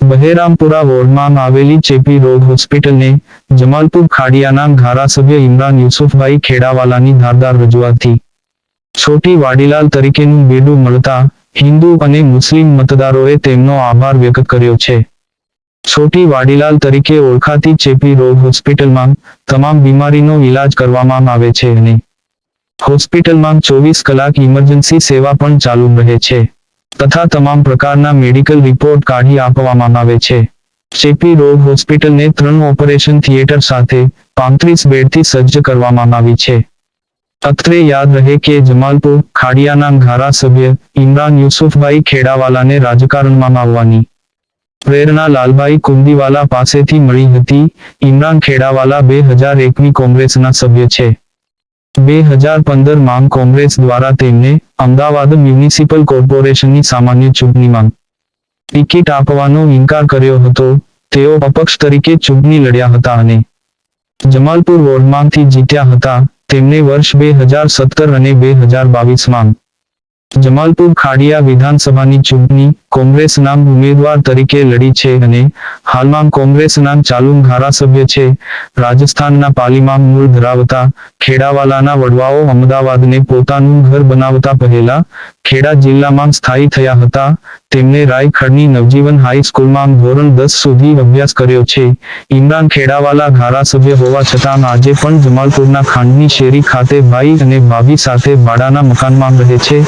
બહેરામપુરા વોર્ડમાં આવેલી ચેપી રોગ હોસ્પિટલને જમાલપુર ખાડિયાના ધારાસભ્ય ઇમરાન યુસુફભાઈ ખેડાવાલાની ધારદાર રજૂઆતથી છોટી વાડીલાલ તરીકેનું બેડું મળતા હિન્દુ અને મુસ્લિમ મતદારોએ તેમનો આભાર વ્યક્ત કર્યો છે. છોટી વાડીલાલ તરીકે ઓળખાતી ચેપી રોગ હોસ્પિટલમાં તમામ બીમારીનો ઈલાજ કરવામાં આવે છે અને હોસ્પિટલમાં 24 કલાક ઇમરજન્સી સેવા પણ ચાલુ રહે છે તથા તમામ પ્રકારના મેડિકલ રિપોર્ટ કાઢી આપવામાં આવે છે. ચેપી રોગ હોસ્પિટલને 3 ઓપરેશન થિયેટર સાથે 35 બેડથી સજ્જ કરવામાં આવી છે. અત્રે યાદ રહે કે જમાલપુર ખાડિયાના ધારાસભ્ય ઇમરાન યુસુફભાઈ ખેડાવાલાને રાજકારણમાં આવવાની પ્રેરણા લાલભાઈ કુંદીવાલા પાસેથી મળી હતી. ઇમરાન ખેડાવાલા 2001ની કોંગ્રેસના સભ્ય છે. 2015માં કોંગ્રેસ દ્વારા તેમને અમદાવાદ મ્યુનિસિપલ કોર્પોરેશનની સામાન્ય ચૂંટણીમાં ટિકિટ આપવાનો ઇનકાર કર્યો હતો. તેઓ અપક્ષ તરીકે ચૂંટણી લડ્યા હતા અને જમાલપુર વોર્ડમાંથી જીત્યા હતા. તેમને વર્ષ 2017 અને 2022માં જમાલપુર ખાડિયા વિધાનસભાની ચૂંટણી કોંગ્રેસના ઉમેદવાર તરીકે લડી છે અને હાલમાં કોંગ્રેસના ચાલુ ધારાસભ્ય છે. રાજસ્થાનના પાલીમાં મૂળ ધરાવતા ખેડાવાલાના વડવાઓ અમદાવાદને પોતાનું ઘર બનાવતા પહેલા ખેડા જિલ્લામાં સ્થાયી થયા હતા. તેમણે રાયખડની નવજીવન હાઈસ્કૂલમાં ધોરણ 10 સુધી અભ્યાસ કર્યો છે. ઇમરાન ખેડાવાલા ધારાસભ્ય હોવા છતાં આજે પણ જમાલપુરના ખાંડની શેરી ખાતે ભાઈ અને ભાભી સાથે ભાડાના મકાનમાં રહે છે.